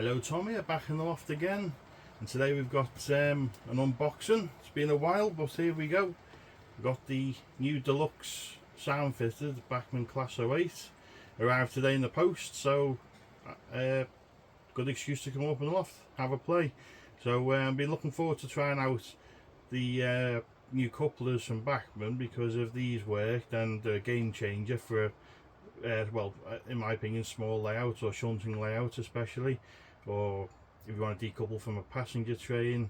Hello Tommy, I'm back in the loft again, and today we've got an unboxing. It's been a while, but here we go. We've got the new Deluxe Sound Fitted Bachmann Class 08 arrived today in the post, so good excuse to come up in the loft, have a play. So I've been looking forward to trying out the new couplers from Bachmann, because if these work, then they're a game changer for well, in my opinion, small layouts or shunting layouts especially, or if you want to decouple from a passenger train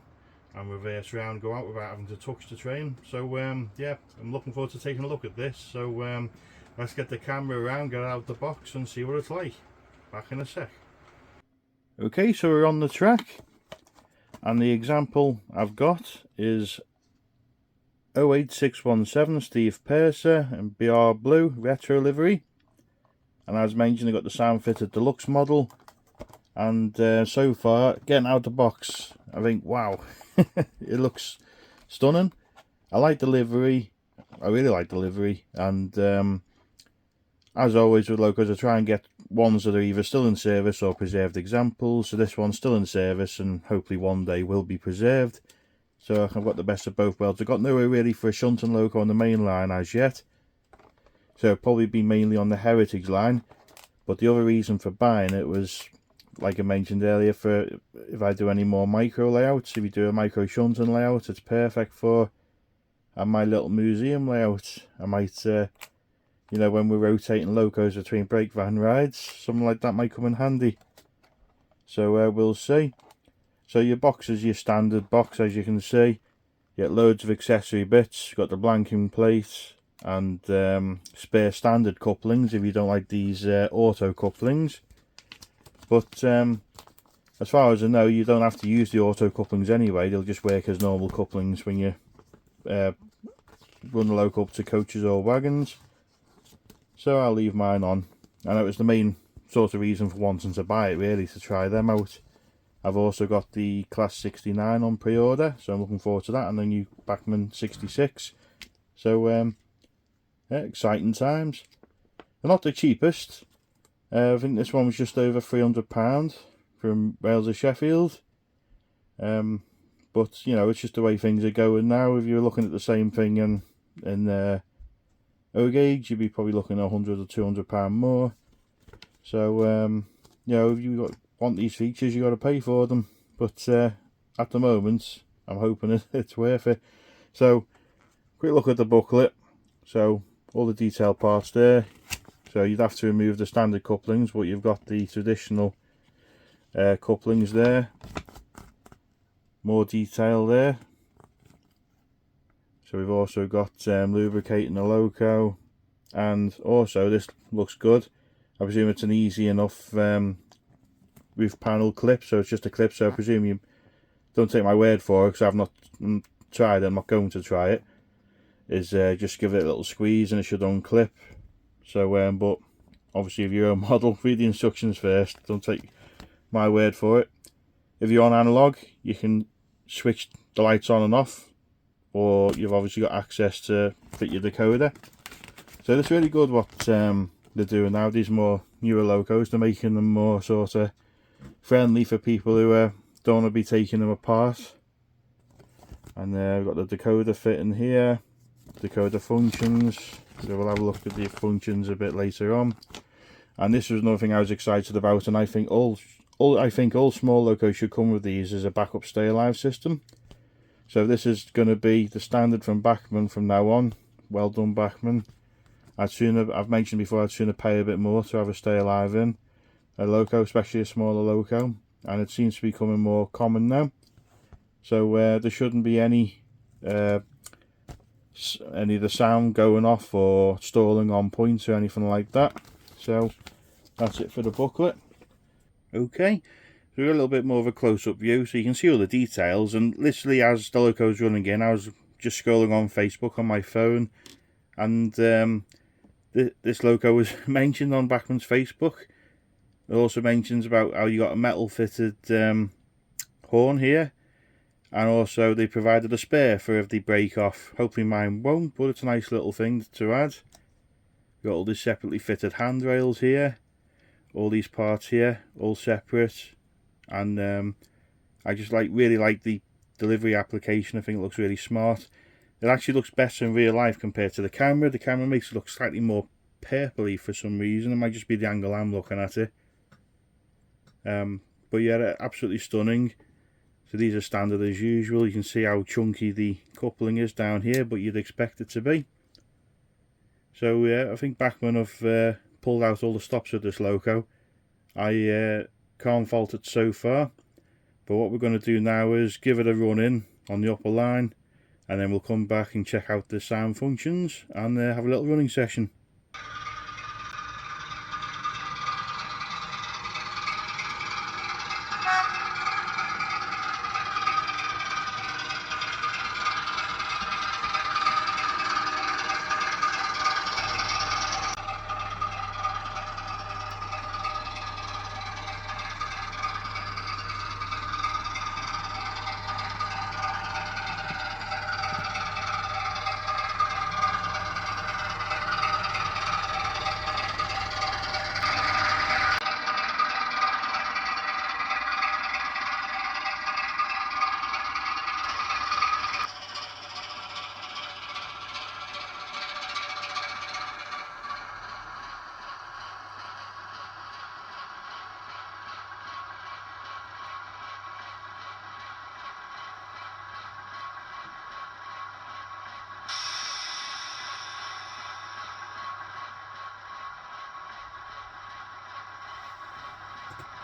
and reverse around, go out without having to touch the train. So yeah, I'm looking forward to taking a look at this. So let's get the camera around, get it out of the box and see what it's like. Back in a sec. Okay, so we're on the track, and the example I've got is 08617 Steve Purser and BR Blue retro livery. And as mentioned, I got the Sound Fitted Deluxe model, and so far, getting out of the box, I think, wow, it looks stunning. I like the livery, I really like the livery, and as always with locos, I try and get ones that are either still in service or preserved examples. So this one's still in service, and hopefully one day will be preserved. So I've got the best of both worlds. I've got nowhere really for a shunting loco on the main line as yet, so it'll probably be mainly on the heritage line. But the other reason for buying it was, like I mentioned earlier, for if I do any more micro layouts. If you do a micro shunting layout, it's perfect for. And my little museum layout, I might you know, when we're rotating locos between brake van rides, something like that might come in handy. So we'll see. So your box is your standard box, as you can see. You get loads of accessory bits. You've got the blanking plate and spare standard couplings if you don't like these auto couplings. But as far as I know, you don't have to use the auto couplings anyway. They'll just work as normal couplings when you run the loco up to coaches or wagons. So I'll leave mine on. I know it's the main sort of reason for wanting to buy it, really, to try them out. I've also got the Class 69 on pre-order, so I'm looking forward to that, and the new Bachmann 66. So yeah, exciting times. They're not the cheapest. I think this one was just over £300 from Wales of Sheffield. But you know, it's just the way things are going now. If you're looking at the same thing in O-Gauge, you'd be probably looking at £100 or £200 more. So you know, if you want these features, you got to pay for them. But at the moment, I'm hoping it's worth it. So quick look at the booklet. So all the detail parts there. So you'd have to remove the standard couplings, but you've got the traditional couplings there. More detail there. So we've also got lubricating the loco, and also this looks good. I presume it's an easy enough roof panel clip, so it's just a clip. So I presume you don't take my word for it, because I've not tried it. I'm not going to try it. Is just give it a little squeeze and it should unclip. So but obviously, if you're a model, read the instructions first, don't take my word for it. If you're on analog, you can switch the lights on and off, or you've obviously got access to fit your decoder. So it's really good what they're doing now. These more newer locos, they're making them more sort of friendly for people who don't want to be taking them apart. And we've got the decoder fitting here. Decoder functions, so we'll have a look at the functions a bit later on. And this was another thing I was excited about, and I think all small locos should come with these as a backup stay alive system. So this is going to be the standard from Bachmann from now on. Well done, Bachmann. I've mentioned before, I'd sooner pay a bit more to have a stay alive in a loco, especially a smaller loco, and it seems to be becoming more common now. So there shouldn't be any of the sound going off or stalling on point or anything like that. So that's it for the booklet. Okay, so we've got a little bit more of a close-up view, so you can see all the details. And literally, as the loco's running in, I was just scrolling on Facebook on my phone, and this loco was mentioned on Bachmann's Facebook. It also mentions about how you got a metal fitted horn here. And also they provided a spare for if they break off. Hopefully mine won't, but it's a nice little thing to add. Got all these separately fitted handrails here. All these parts here, all separate. and I just really like the delivery application. I think it looks really smart. It actually looks better in real life compared to the camera. The camera makes it look slightly more purpley for some reason. It might just be the angle I'm looking at it. But yeah, absolutely stunning. So these are standard as usual. You can see how chunky the coupling is down here, but you'd expect it to be. So yeah, I think Bachmann have pulled out all the stops with this loco. I can't fault it so far. But what we're going to do now is give it a run in on the upper line, and then we'll come back and check out the sound functions and have a little running session.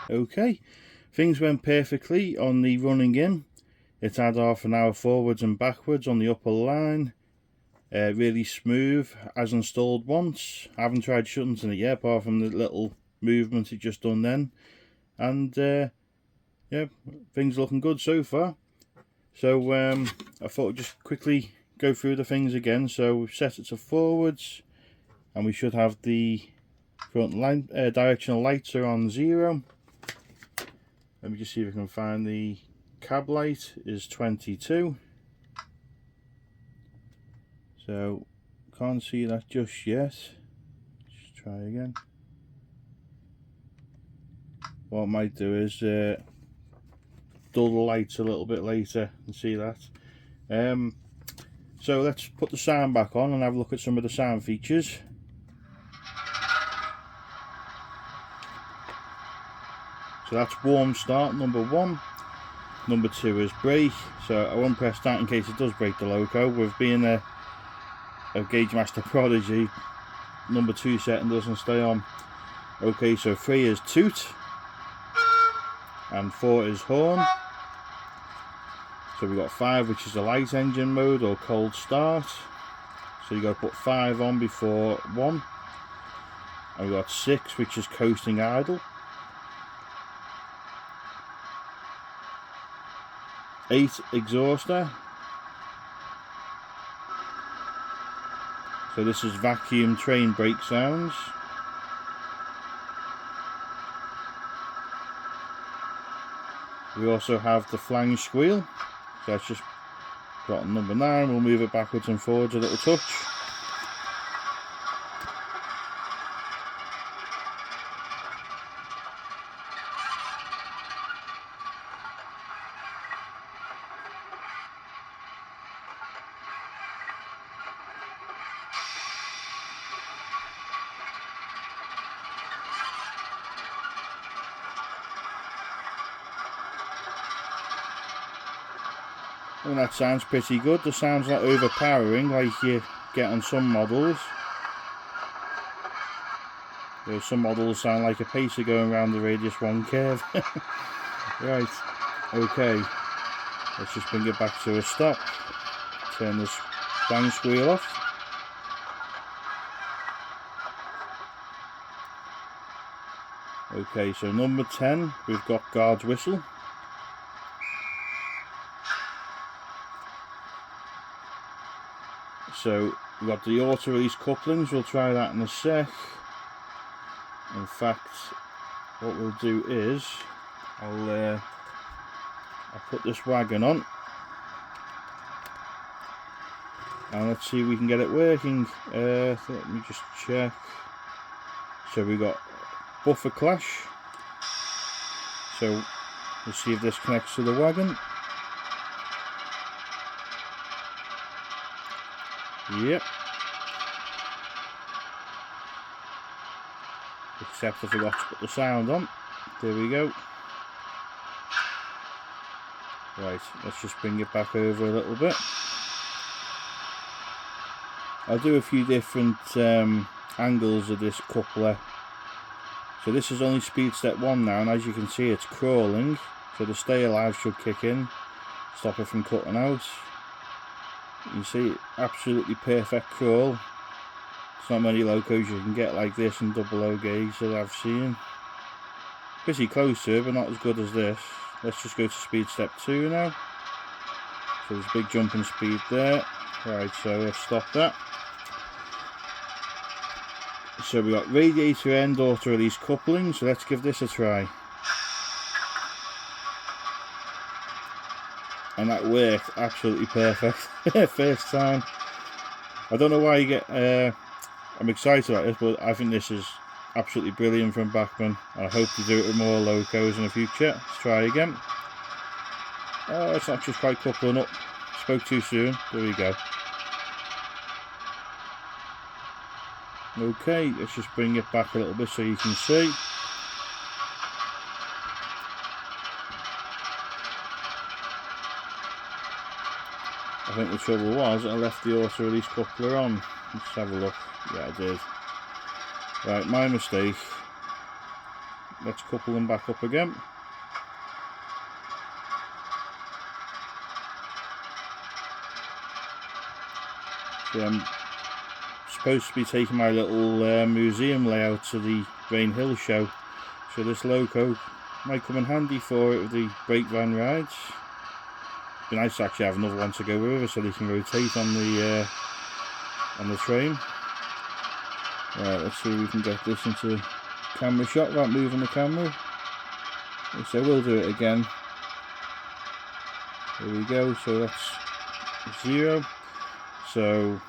Okay, things went perfectly on the running in. It had half an hour forwards and backwards on the upper line. Really smooth, as installed once. I haven't tried shutting it yet, apart from the little movement it just done then. And yeah, things are looking good so far. So I thought I'd just quickly go through the things again. So we've set it to forwards, and we should have the front line directional lights are on 0. Let me just see if I can find the cab light is 22. So can't see that just yet. Just try again. What I might do is dull the lights a little bit later and see that. So let's put the sound back on and have a look at some of the sound features. So that's warm start, number 1. Number 2 is brake. So I won't press that in case it does break the loco. With being a Gauge Master prodigy, number 2 setting doesn't stay on. Okay, so 3 is toot, and 4 is horn. So we've got 5, which is the light engine mode or cold start. So you got to put 5 on before 1. And we've got 6, which is coasting idle. 8, exhauster. So this is vacuum train brake sounds. We also have the flange squeal. So that's just got on number 9. We'll move it backwards and forwards a little touch. And that sounds pretty good. The sound's not overpowering like you get on some models. Some models sound like a pacer going around the radius 1 curve. Right, okay. Let's just bring it back to a stop. Turn this flange squeal off. Okay, so number 10, we've got guard's whistle. So we've got the auto release couplings. We'll try that in a sec. In fact, what we'll do is I'll put this wagon on and let's see if we can get it working. Let me just check. So we got buffer clash. So Let's see if this connects to the wagon. Yep. Except I forgot to put the sound on. There we go. Right, let's just bring it back over a little bit. I'll do a few different angles of this coupler. So this is only speed step 1 now, and as you can see it's crawling, so the stay alive should kick in, stop it from cutting out. You see, absolutely perfect crawl. There's not many locos you can get like this in double O gauge that I've seen. Pretty close to it, but not as good as this. Let's just go to speed step 2 now. So there's a big jump in speed there. Right, so let's stop that. So we've got radiator end auto release coupling, so let's give this a try. And that worked absolutely perfect. First time. I don't know why you get I'm excited about this, but I think this is absolutely brilliant from Bachmann. I hope to do it with more locos in the future. Let's try again. Oh, it's not just quite coupling up. Spoke too soon. There we go. Okay, let's just bring it back a little bit so you can see. I think the trouble was I left the auto release coupler on. Let's have a look. Yeah, I did. Right, my mistake. Let's couple them back up again. So I'm supposed to be taking my little museum layout to the Rain Hill show, so this loco might come in handy for it with the brake van rides. It'd be nice to actually have another one to go with so they can rotate on the train. Right, let's see if we can get this into camera shot without moving the camera. So we'll do it again. There we go, so that's 0. So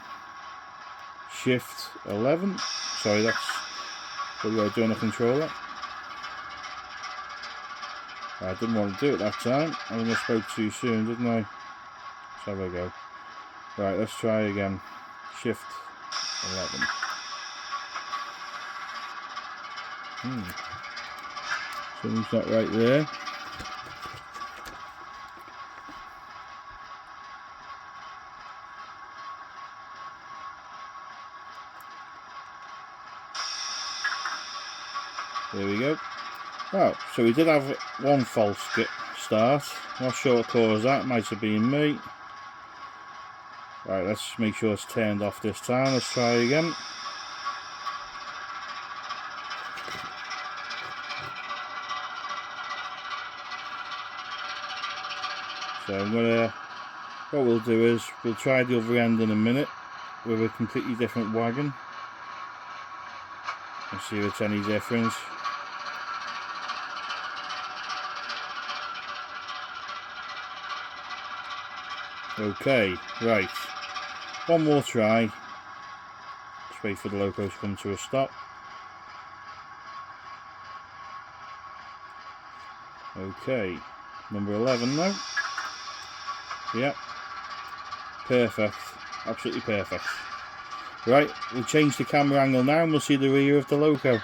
shift 11. Sorry, that's what we're doing a controller. I didn't want to do it that time. I think I spoke too soon, didn't I? Let's have a go. Right, let's try again. Shift 11. Something's not right there. There we go. Oh, so we did have one false start. Not sure what caused that. Might have been me. Right, let's make sure it's turned off this time. Let's try again. So what we'll do is we'll try the other end in a minute with a completely different wagon and see if it's any difference. Okay, right, one more try. Just wait for the loco to come to a stop. Okay, number 11 now. Yep, perfect, absolutely perfect. Right, we'll change the camera angle now and we'll see the rear of the loco.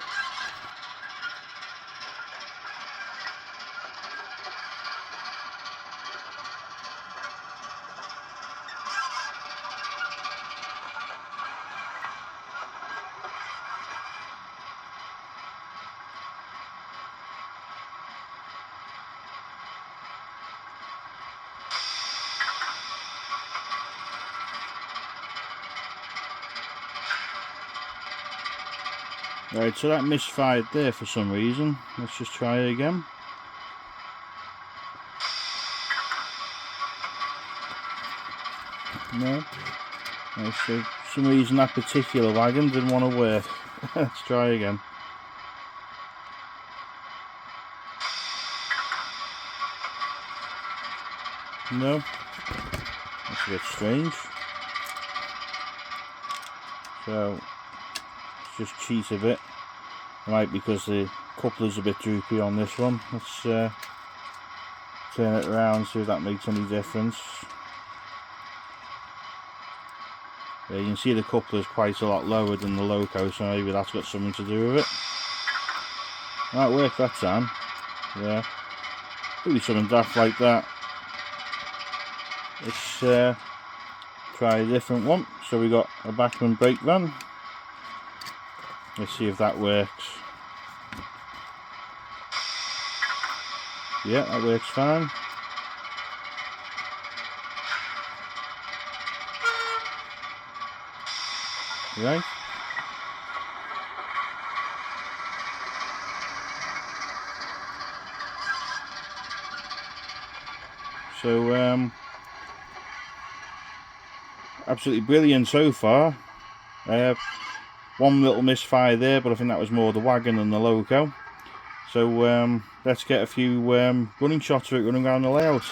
Right, so that misfired there for some reason. Let's just try it again. No. Right, so for some reason that particular wagon didn't want to work. Let's try again. No. That's a bit strange. So let's just cheat a bit. Right, because the coupler's a bit droopy on this one. Let's turn it around, see if that makes any difference. Yeah, you can see the coupler's quite a lot lower than the loco, so maybe that's got something to do with it. Might work that time. Yeah, probably something daft like that. Let's try a different one. So we got a Bachmann brake van. Let's see if that works. Yeah, that works fine. Right. So absolutely brilliant so far. One little misfire there, but I think that was more the wagon than the loco. So let's get a few running shots of it running around the layout.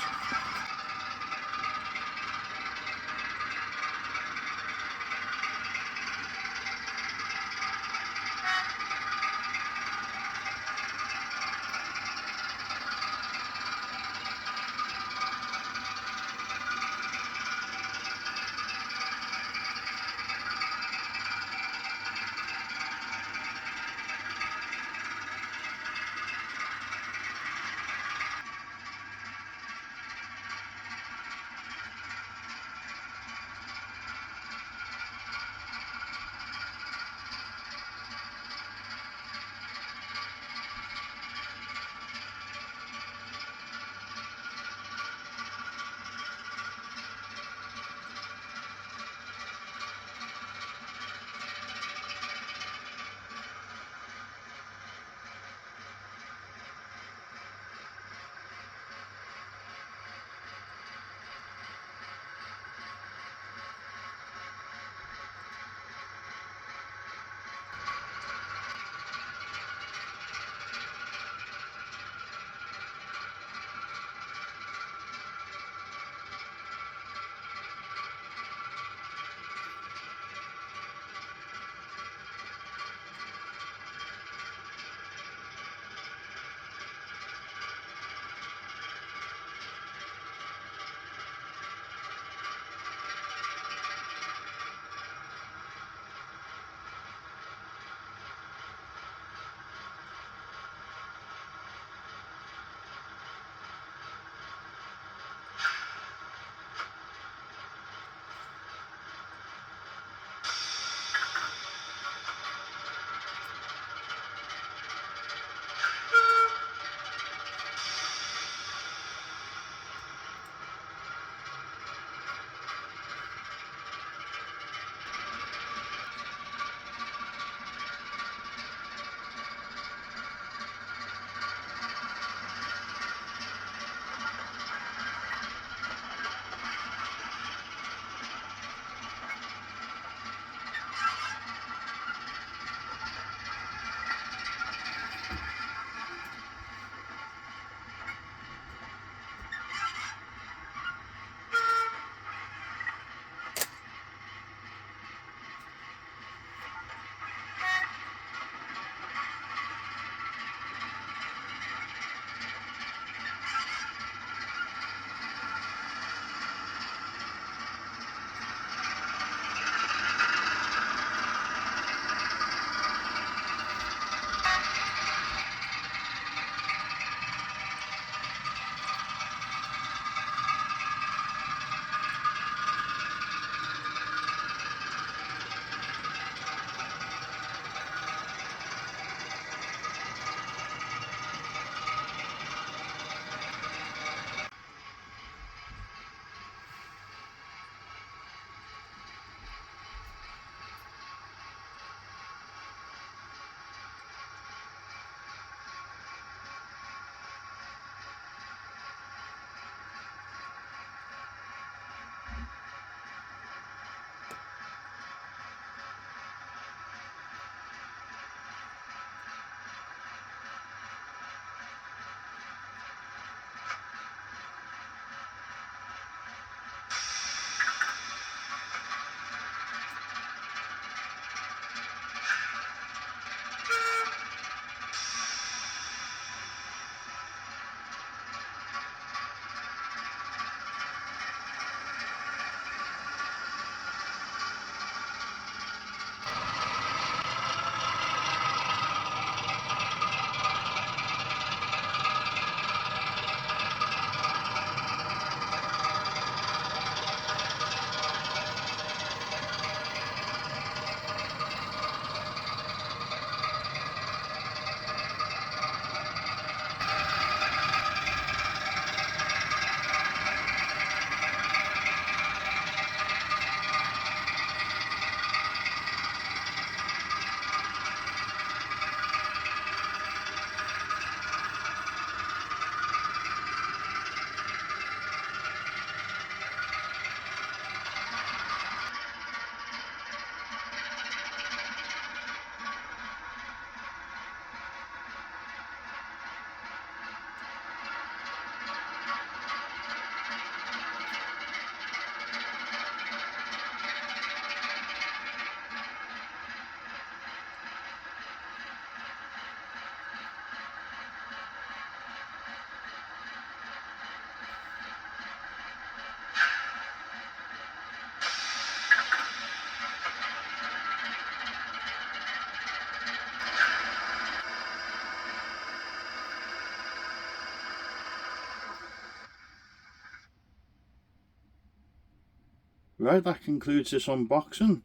right, that concludes this unboxing,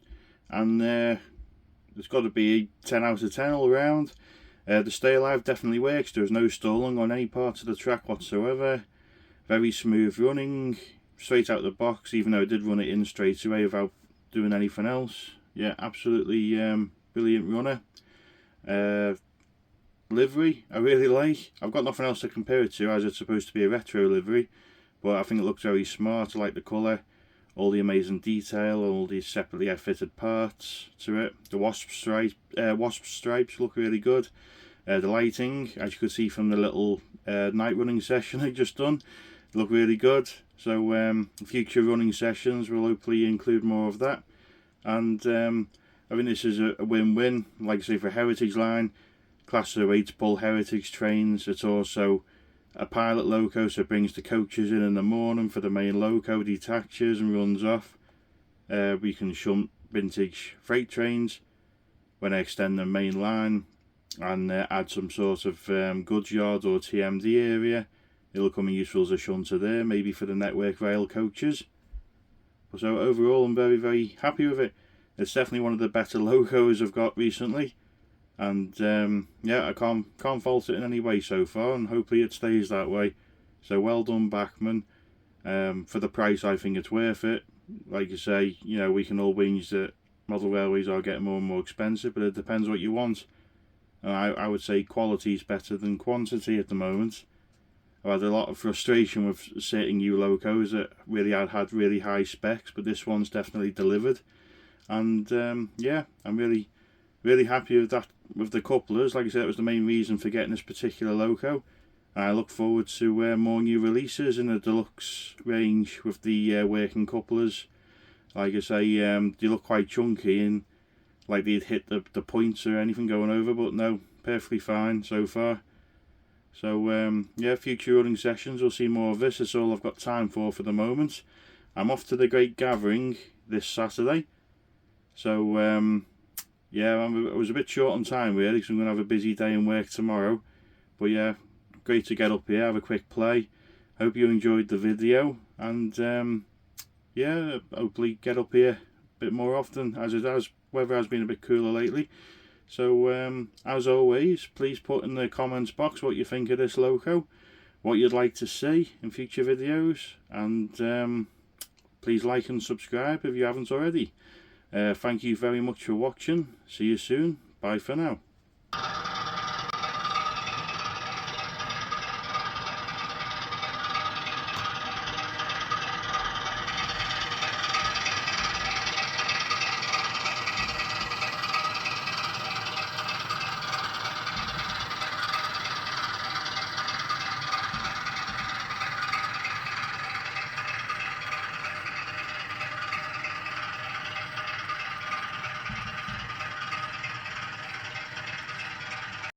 and it's got to be 10 out of 10 all round. The Stay Alive definitely works. There's no stalling on any part of the track whatsoever. Very smooth running, straight out the box, even though I did run it in straight away without doing anything else. Yeah, absolutely brilliant runner. Livery, I really like. I've got nothing else to compare it to, as it's supposed to be a retro livery, but I think it looks very smart. I like the colour, all the amazing detail, all these separately fitted parts to it. The wasp stripes look really good. The lighting, as you could see from the little night running session I just done, look really good. So future running sessions will hopefully include more of that. And I think this is a win-win. Like I say, for Heritage line, Class 08 to pull Heritage trains. It's also a pilot loco, so it brings the coaches in the morning for the main loco, detaches and runs off. We can shunt vintage freight trains when I extend the main line, and add some sort of goods yard or TMD area. It'll come in useful as a shunter there, maybe for the network rail coaches. So overall, I'm very, very happy with it. It's definitely one of the better locos I've got recently, and yeah, I can't fault it in any way so far, and hopefully it stays that way. So well done, Bachmann. For the price, I think it's worth it. Like you say, you know, we can all whinge that model railways are getting more and more expensive, but it depends what you want. I would say quality is better than quantity at the moment. I've had a lot of frustration with certain new locos that really had really high specs, but this one's definitely delivered. And yeah, I'm really, really happy with that, with the couplers. Like I said, that was the main reason for getting this particular loco. And I look forward to more new releases in the deluxe range with the working couplers. Like I say, they look quite chunky and like they'd hit the points or anything going over, but no, perfectly fine so far. So yeah, future running sessions, we'll see more of this. That's all I've got time for the moment. I'm off to the Great Gathering this Saturday, so yeah, I was a bit short on time really, because I'm going to have a busy day in work tomorrow. But yeah, great to get up here, have a quick play. Hope you enjoyed the video, and yeah, hopefully get up here a bit more often, as it has. Weather has been a bit cooler lately. So as always, please put in the comments box what you think of this loco, what you'd like to see in future videos, and please like and subscribe if you haven't already. Thank you very much for watching. See you soon. Bye for now.